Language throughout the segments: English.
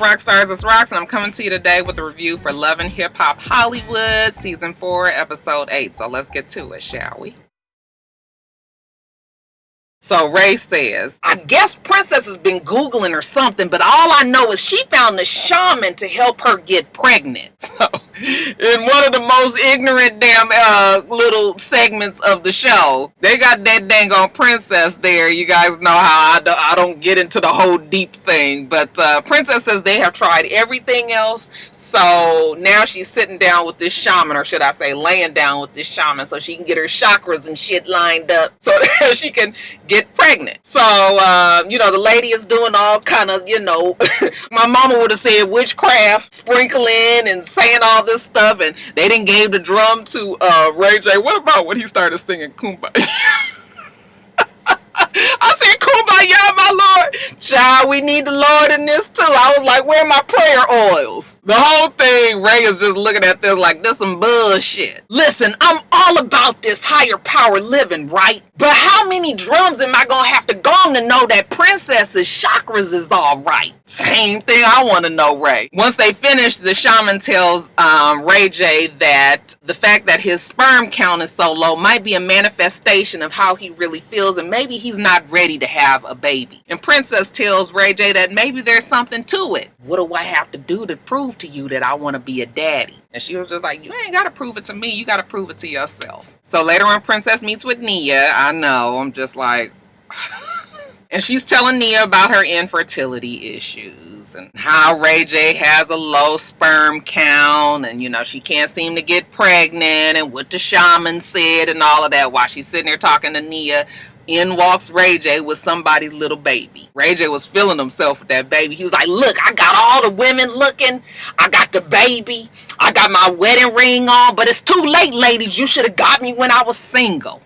Roxstars? It's Rox, and I'm coming to you today with a review for Love and Hip Hop Hollywood, Season 4, Episode 8. So let's get to it, shall we? So Ray says, I guess Princess has been Googling or something, but all I know is she found the shaman to help her get pregnant. So, in one of the most ignorant damn little segments of the show, they got that dang on Princess there. You guys know how I don't get into the whole deep thing, but Princess says they have tried everything else. So now she's sitting down with this shaman, or should I say laying down with this shaman, so she can get her chakras and shit lined up so that she can get pregnant. So, the lady is doing all kind of, my mama would have said witchcraft, sprinkling and saying all this stuff, and they didn't gave the drum to Ray J. What about when he started singing Kumbaya? I said, Kumbaya, my Lord. Child, we need the Lord in this too. I was like, where are my prayer oils? The whole thing, Ray is just looking at this like this some bullshit. Listen, I'm all about this higher power living, right? But how many drums am I gonna have to gong to know that Princess's chakras is all right? Same thing I want to know, Ray. Once they finish, the shaman tells Ray J that the fact that his sperm count is so low might be a manifestation of how he really feels, and maybe he's not ready to have a baby. And Princess tells Ray J that maybe there's something to it. What do I have to do to prove to you that I want to be a daddy? And she was just like, you ain't got to prove it to me. You got to prove it to yourself. So later on, Princess meets with Nia. I know. I'm just like... And she's telling Nia about her infertility issues and how Ray J has a low sperm count and, she can't seem to get pregnant and what the shaman said and all of that while she's sitting there talking to Nia. In walks Ray J with somebody's little baby. Ray J was feeling himself with that baby. He was like, look, I got all the women looking. I got the baby. I got my wedding ring on, but it's too late, ladies. You should have got me when I was single.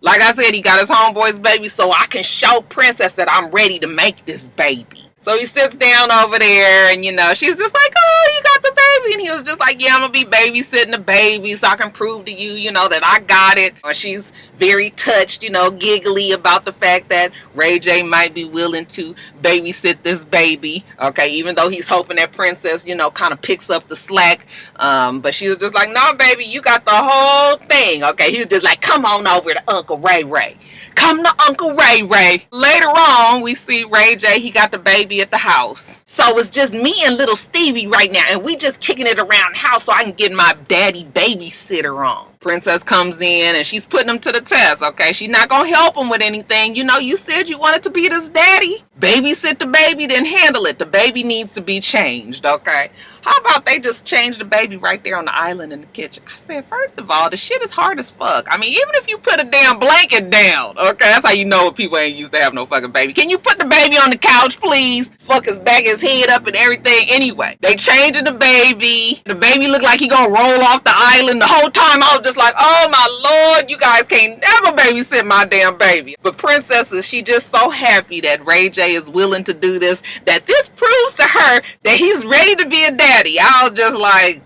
Like I said, he got his homeboy's baby so I can show Princess that I'm ready to make this baby. So he sits down over there and, she's just like, oh, you got the baby. And he was just like, yeah, I'm going to be babysitting the baby so I can prove to you, that I got it. Or she's very touched, giggly about the fact that Ray J might be willing to babysit this baby. Okay, even though he's hoping that Princess, kind of picks up the slack. But she was just like, no, baby, you got the whole thing. Okay, he was just like, come on over to Uncle Ray Ray. Come to Uncle Ray Ray. Later on, we see Ray J. He got the baby at the house. So it's just me and little Stevie right now. And we just kicking it around the house so I can get my daddy babysitter on. Princess comes in and she's putting him to the test, okay? She's not going to help him with anything. You said you wanted to be this daddy. Babysit the baby, then handle it. The baby needs to be changed, okay? How about they just change the baby right there on the island in the kitchen? I said, first of all, the shit is hard as fuck. I mean, even if you put a damn blanket down, okay? That's how you know people ain't used to have no fucking baby. Can you put the baby on the couch, please? Fuck his back, his head up and everything. Anyway, they changing the baby. The baby looked like he gonna roll off the island. The whole time I was just like, oh my Lord, you guys can't never babysit my damn baby. But Princess, she just so happy that Ray J is willing to do this, that this proves to her that he's ready to be a daddy. I was just like,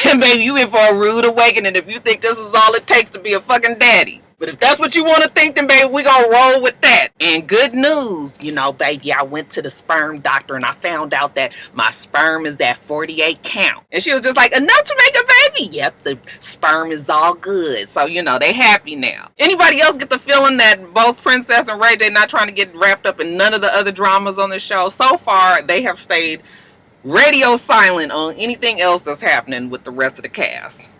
baby, you in for a rude awakening if you think this is all it takes to be a fucking daddy. But if that's what you want to think, then baby, we gonna roll with that. And good news, baby, I went to the sperm doctor and I found out that my sperm is at 48 count. And she was just like, enough to make a baby? Yep, the sperm is all good. So, they happy now. Anybody else get the feeling that both Princess and Ray J not trying to get wrapped up in none of the other dramas on the show? So far, they have stayed radio silent on anything else that's happening with the rest of the cast.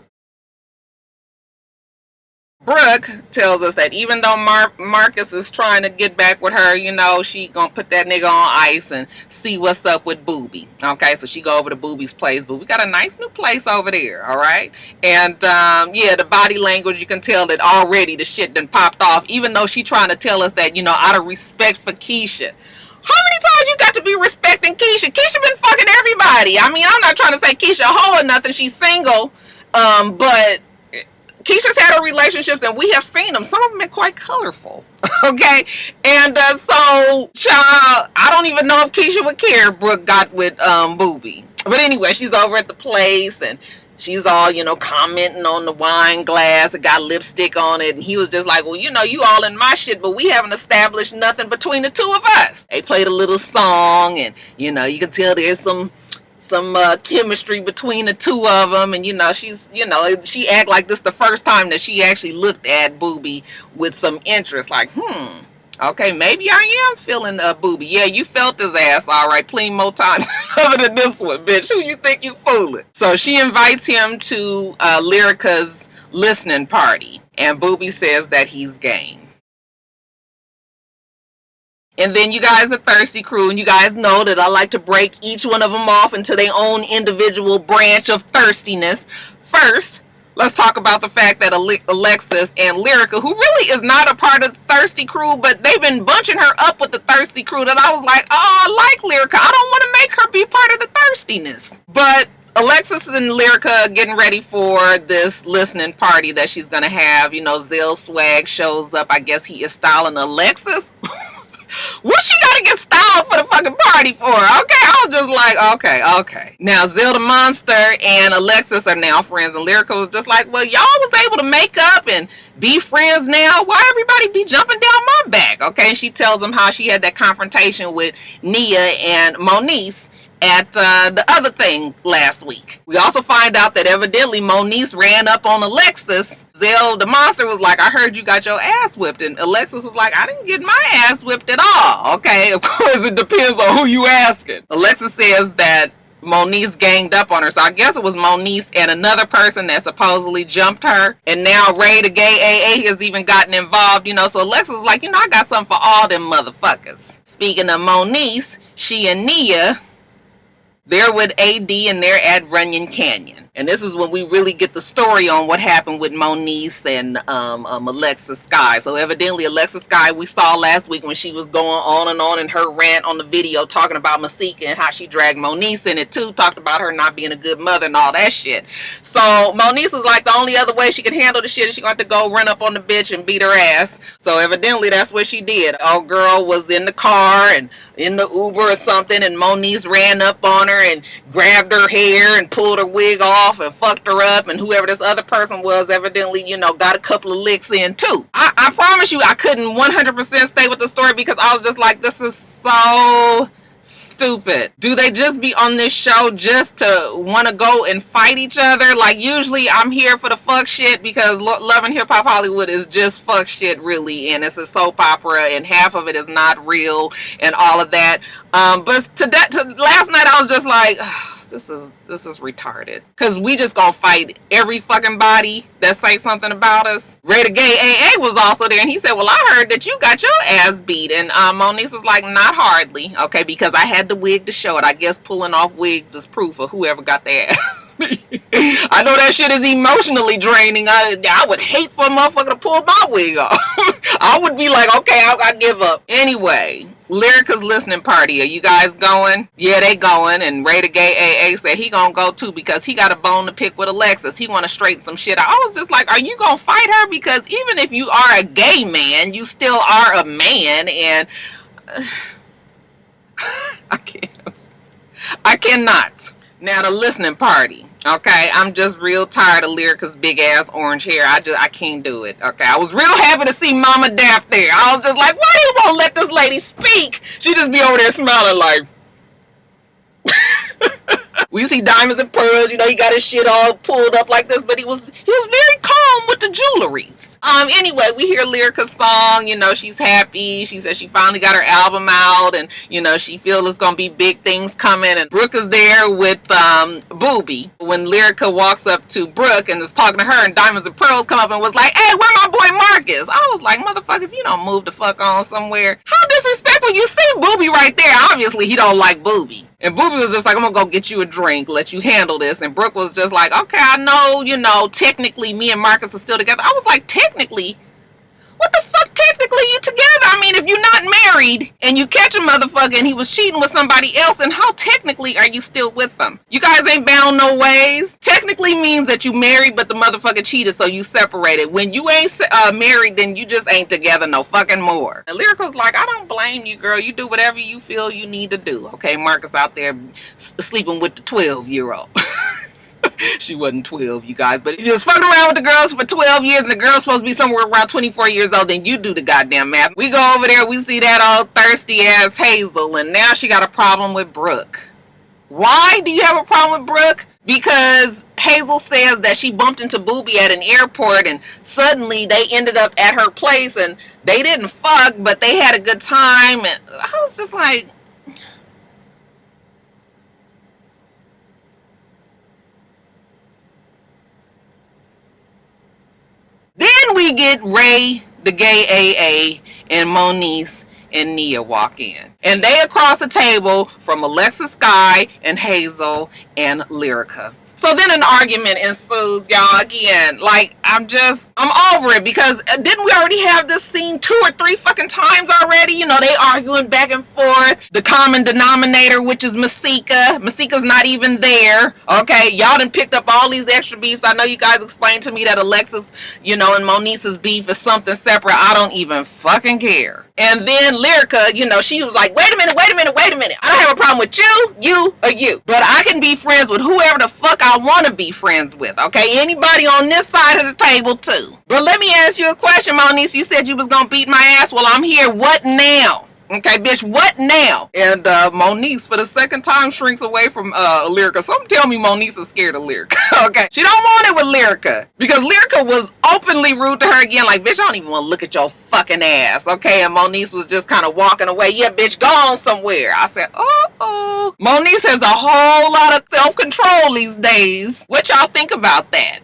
Brooke tells us that even though Marcus is trying to get back with her, she gonna put that nigga on ice and see what's up with Boobie. Okay, so she go over to Boobie's place, but we got a nice new place over there, all right? And, the body language, you can tell that already the shit done popped off, even though she trying to tell us that, out of respect for Keisha. How many times you got to be respecting Keisha? Keisha been fucking everybody. I mean, I'm not trying to say Keisha a hoe or nothing. She's single, but... Keisha's had her relationships and we have seen them. Some of them been quite colorful. Okay? And so, child, I don't even know if Keisha would care if Brooke got with Boobie. But anyway, she's over at the place and she's all, you know, commenting on the wine glass. It got lipstick on it. And he was just like, well, you know, you all in my shit, but we haven't established nothing between the two of us. They played a little song, and, you know, you can tell there's some chemistry between the two of them. And, you know, she's, you know, she act like this the first time that she actually looked at Booby with some interest. Like, okay, maybe I am feeling Booby. Yeah, you felt his ass, all right, plenty more times other than this one, bitch. Who you think you fooling? So she invites him to Lyrica's listening party, and Booby says that he's game. And then you guys are Thirsty Crew, and you guys know that I like to break each one of them off into their own individual branch of thirstiness. First, let's talk about the fact that Alexis and Lyrica, who really is not a part of the Thirsty Crew, but they've been bunching her up with the Thirsty Crew, that I was like, oh, I like Lyrica. I don't want to make her be part of the thirstiness. But Alexis and Lyrica getting ready for this listening party that she's going to have. You know, Zell Swag shows up. I guess he is styling Alexis. What she gotta get styled for the fucking party for? Okay, I was just like, okay. Now, Zell the Monster and Alexis are now friends, and Lyrica was just like, well, y'all was able to make up and be friends now. Why everybody be jumping down my back? Okay, and she tells them how she had that confrontation with Nia and Moniece at the other thing last week. We also find out that evidently Moniece ran up on Alexis. Zell the Monster was like, I heard you got your ass whipped. And Alexis was like, I didn't get my ass whipped at all. Okay, of course it depends on who you asking. Alexis says that Moniece ganged up on her. So I guess it was Moniece and another person that supposedly jumped her. And now Ray the gay AA has even gotten involved, you know. So Alexis was like, you know, I got something for all them motherfuckers. Speaking of Moniece, she and Nia, they're with AD and they're at Runyon Canyon. And this is when we really get the story on what happened with Moniece and Alexis Sky. So evidently Alexis Sky, we saw last week when she was going on and on in her rant on the video talking about Masika and how she dragged Moniece in it too. Talked about her not being a good mother and all that shit. So Moniece was like, the only other way she could handle the shit is she going to go run up on the bitch and beat her ass. So evidently that's what she did. Old girl was in the car and in the Uber or something, and Moniece ran up on her and grabbed her hair and pulled her wig off and fucked her up, and whoever this other person was evidently, you know, got a couple of licks in too. I promise you I couldn't 100% stay with the story because I was just like, this is so stupid. Do they just be on this show just to want to go and fight each other? Like, usually I'm here for the fuck shit because Love and Hip Hop Hollywood is just fuck shit really, and it's a soap opera and half of it is not real and all of that. But to last night I was just like, this is retarded. Cause we just gonna fight every fucking body that say something about us. Ray the Gay AA was also there, and he said, well, I heard that you got your ass beat. And Moniece was like, not hardly. Okay, because I had the wig to show it. I guess pulling off wigs is proof of whoever got their ass beat. I know that shit is emotionally draining. I would hate for a motherfucker to pull my wig off. I would be like, okay, I give up. Anyway, Lyrica's listening party. Are you guys going? Yeah, they going. And Ray the Gay AA said he gonna go too because he got a bone to pick with Alexis. He want to straighten some shit out. I was just like, are you gonna fight her? Because even if you are a gay man, you still are a man. And I cannot. Now the listening party. Okay, I'm just real tired of Lyrica's big ass orange hair. I can't do it. Okay, I was real happy to see Mama Dap there. I was just like, why do you won't let this lady speak? She just be over there smiling like. We see Diamonds and Pearls, you know, he got his shit all pulled up like this, but he was very calm with the jewelries. Anyway, we hear Lyrica's song, you know, she's happy. She says she finally got her album out, and, you know, she feels it's gonna be big things coming, and Brooke is there with Booby. When Lyrica walks up to Brooke and is talking to her, and Diamonds and Pearls come up and was like, hey, where my boy Marcus? I was like, motherfucker, if you don't move the fuck on somewhere. How disrespectful. You see Booby right there. Obviously, he don't like Booby. And Booby was just like, I'm gonna go get you a drink, let you handle this. And Brooke was just like, okay, I know, you know, technically me and Marcus are still together. I was like, technically? What the fuck, technically you together? I mean, if you're not married and you catch a motherfucker and he was cheating with somebody else, and how technically are you still with them? You guys ain't bound no ways. Technically means that you married, but the motherfucker cheated, so you separated. When you ain't married, then you just ain't together no fucking more. And Lyrical's like, I don't blame you, girl. You do whatever you feel you need to do. Okay, Marcus out there sleeping with the 12-year-old. She wasn't 12, you guys. But if you was fucking around with the girls for 12 years and the girl's supposed to be somewhere around 24 years old, then you do the goddamn math. We go over there, we see that old thirsty ass Hazel, and now she got a problem with Brooke. Why do you have a problem with Brooke? Because Hazel says that she bumped into Booby at an airport and suddenly they ended up at her place and they didn't fuck, but they had a good time. And I was just like, then we get Ray, the gay AA, and Moniece and Nia walk in. And they across the table from Alexis Sky and Hazel and Lyrica. So then an argument ensues, y'all. Again, like, I'm over it because didn't we already have this scene 2 or 3 fucking times already? You know, they arguing back and forth. The common denominator, which is Masika. Masika's not even there. Okay, y'all done picked up all these extra beefs. I know you guys explained to me that Alexis, you know, and Moniece's beef is something separate. I don't even fucking care. And then Lyrica, you know, she was like, wait a minute. I don't have a problem with you, or you. But I can be friends with whoever the fuck I want to be friends with, okay? Anybody on this side of the table, too. But let me ask you a question, Moniece. You said you was going to beat my ass. Well, I'm here. What now? Okay, bitch, what now? And Moniece, for the second time, shrinks away from Lyrica. Some tell me Moniece is scared of Lyrica. Okay, she don't want it with Lyrica because Lyrica was openly rude to her again. Like, bitch, I don't even want to look at your fucking ass. Okay, and Moniece was just kind of walking away. Yeah, bitch, go on somewhere. I said, uh-oh. Moniece has a whole lot of self-control these days. What y'all think about that?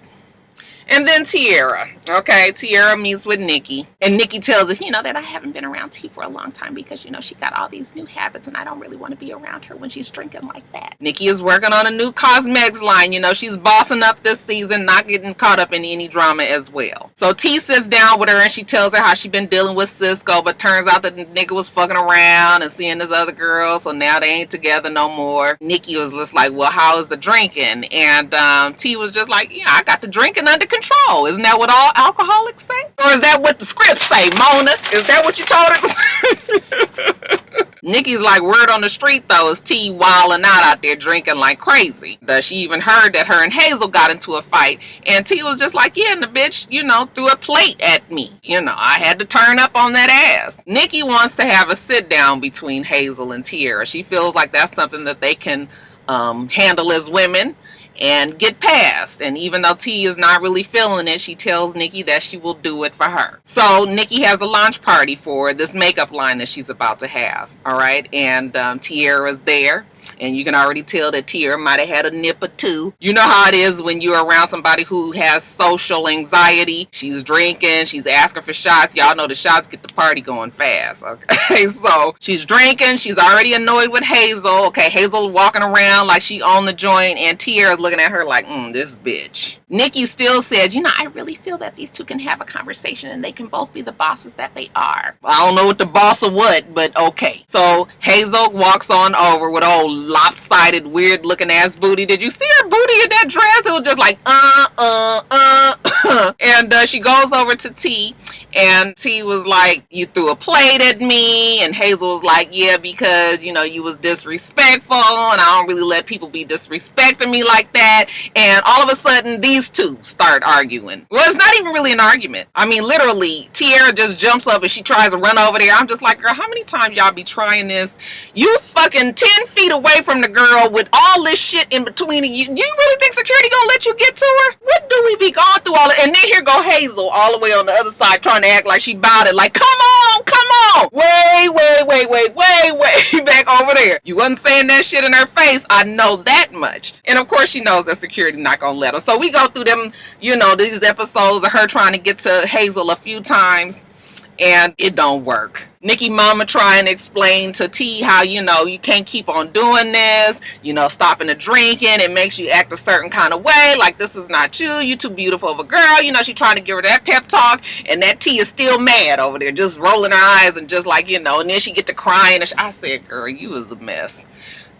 And then Tierra, okay, Tierra meets with Nikki, and Nikki tells us, you know, that I haven't been around T for a long time because, you know, she got all these new habits and I don't really want to be around her when she's drinking like that. Nikki is working on a new cosmetics line, you know, she's bossing up this season, not getting caught up in any drama as well. So T sits down with her and she tells her how she been dealing with Cisco, but turns out that the nigga was fucking around and seeing this other girl, so now they ain't together no more. Nikki was just like, well, how is the drinking? And T was just like, yeah, I got the drinking under control. Isn't that what all alcoholics say? Or is that what the scripts say, Mona? Is that what you told her to say? Nikki's like, word on the street though is T wilding out there drinking like crazy. She even heard that her and Hazel got into a fight, and T was just like, yeah, and the bitch, you know, threw a plate at me. You know, I had to turn up on that ass. Nikki wants to have a sit down between Hazel and Tierra. She feels like that's something that they can handle as women and get past. And even though T is not really feeling it, she tells Nikki that she will do it for her. So Nikki has a launch party for this makeup line that she's about to have. All right. And Tierra's there. And you can already tell that Tierra might have had a nip or two. You know how it is when you're around somebody who has social anxiety. She's drinking. She's asking for shots. Y'all know the shots get the party going fast. Okay, so she's drinking. She's already annoyed with Hazel. Okay, Hazel walking around like she owned the joint. And Tierra's looking at her like, this bitch. Nikki still says, you know, I really feel that these two can have a conversation and they can both be the bosses that they are. I don't know what the boss or what, but okay. So Hazel walks on over with old lopsided, weird looking ass booty. Did you see her booty in that dress? It was just like, And she goes over to T, and T was like, you threw a plate at me. And Hazel was like, yeah, because, you know, you was disrespectful and I don't really let people be disrespecting me like that. And all of a sudden, these two start arguing. Well, it's not even really an argument. I mean, literally, Tierra just jumps up and she tries to run over there. I'm just like, girl, how many times y'all be trying this? You fucking 10 feet away from the girl with all this shit in between you. You really think security gonna let you get to her? What do we be going through all of? And then here go Hazel all the way on the other side trying to act like she bowed it. Like, come on. Way back over there. You wasn't saying that shit in her face. I know that much. And of course she knows that security not gonna let her. So we go through them, you know, these episodes of her trying to get to Hazel a few times. And it don't work. Nikki mama trying to explain to T how, you know, you can't keep on doing this, you know, stopping the drinking. It makes you act a certain kind of way. Like, this is not you. You too beautiful of a girl. You know, she trying to give her that pep talk. And that T is still mad over there, just rolling her eyes and just like, you know, and then she get to crying. And I said, girl, you is a mess.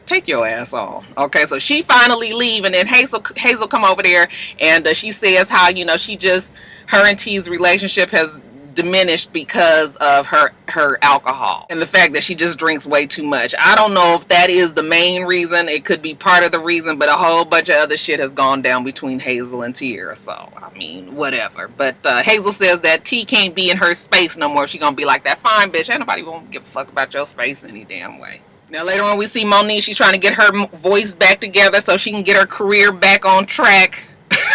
Take your ass on. Okay, so she finally leave, and then Hazel come over there, and she says how, you know, she just, her and T's relationship has diminished because of her alcohol and the fact that she just drinks way too much. I don't know if that is the main reason. It could be part of the reason, but a whole bunch of other shit has gone down between Hazel and Tierra. So, I mean, whatever. But Hazel says that T can't be in her space no more. She gonna be like that. Fine, bitch. Ain't nobody gonna give a fuck about your space any damn way. Now, later on, we see Monique. She's trying to get her voice back together so she can get her career back on track.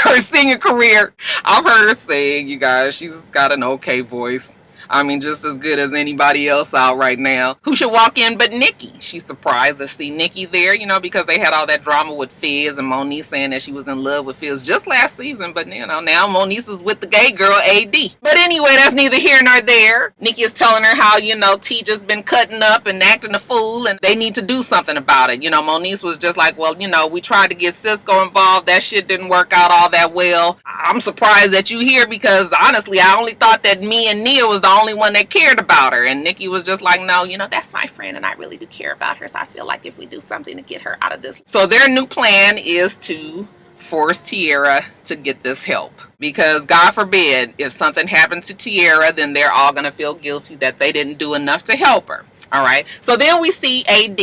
Her singing career. I've heard her sing, you guys. She's got an okay voice. I mean, just as good as anybody else out right now. Who should walk in but Nikki? She's surprised to see Nikki there, you know, because they had all that drama with Fizz and Monique saying that she was in love with Fizz just last season. But, you know, now Monique is with the gay girl, AD. But anyway, that's neither here nor there. Nikki is telling her how, you know, T just been cutting up and acting a fool and they need to do something about it. You know, Monique was just like, well, you know, we tried to get Cisco involved. That shit didn't work out all that well. I'm surprised that you here because, honestly, I only thought that me and Nia was the only one that cared about her. And Nikki was just like, no, you know, that's my friend and I really do care about her. So I feel like if we do something to get her out of this. So their new plan is to force Tierra to get this help. Because God forbid, if something happens to Tierra, then they're all going to feel guilty that they didn't do enough to help her. All right. So then we see AD.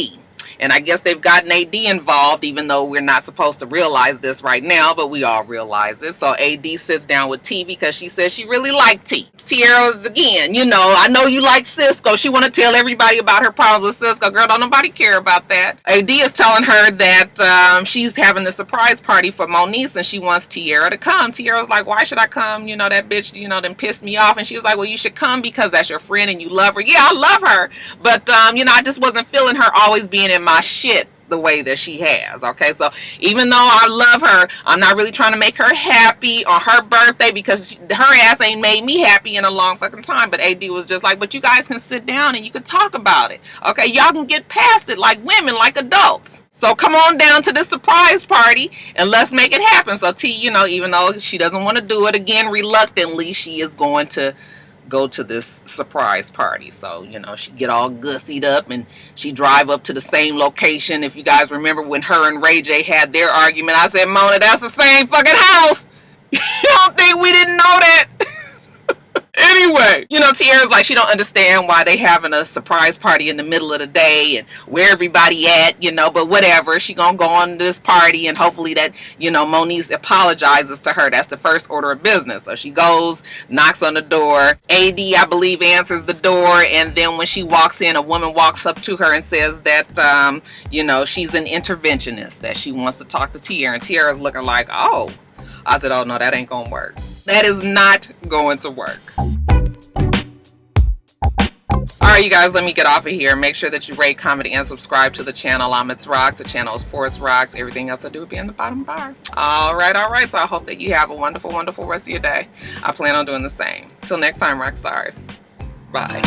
And I guess they've gotten AD involved, even though we're not supposed to realize this right now, but we all realize it. So AD sits down with T because she says she really liked T. Tierra's again, you know, I know you like Cisco. She want to tell everybody about her problems with Cisco. Girl, don't nobody care about that. AD is telling her that she's having a surprise party for Monique and she wants Tierra to come. Tierra's like, why should I come? You know, that bitch, you know, done pissed me off. And she was like, well, you should come because that's your friend and you love her. Yeah, I love her. But, you know, I just wasn't feeling her always being in my shit the way that she has. Okay, so even though I love her, I'm not really trying to make her happy on her birthday because her ass ain't made me happy in a long fucking time. But AD was just like, but you guys can sit down and you can talk about it. Okay, y'all can get past it like women, like adults. So come on down to the surprise party and let's make it happen. So T, you know, even though she doesn't want to do it again, reluctantly, she is going to go to this surprise party. So, you know, she get all gussied up and she drive up to the same location. If you guys remember when her and Ray J had their argument, I said, Mona, that's the same fucking house. You don't think we didn't know that? Anyway, you know, Tierra's like, she don't understand why they having a surprise party in the middle of the day and where everybody at, you know, but whatever. She gonna go on this party and hopefully that, you know, Monique apologizes to her. That's the first order of business. So she goes, knocks on the door. AD, I believe, answers the door. And then when she walks in, a woman walks up to her and says that, you know, she's an interventionist, that she wants to talk to Tierra. And Tierra's looking like, oh. I said, oh, no, that ain't gonna work. That is not going to work. Alright, you guys, let me get off of here. Make sure that you rate, comment, and subscribe to the channel. I'm itsrox. The channel is for itsrox. Everything else I do will be in the bottom bar. Alright. So I hope that you have a wonderful, wonderful rest of your day. I plan on doing the same. Till next time, Roxstars. Bye.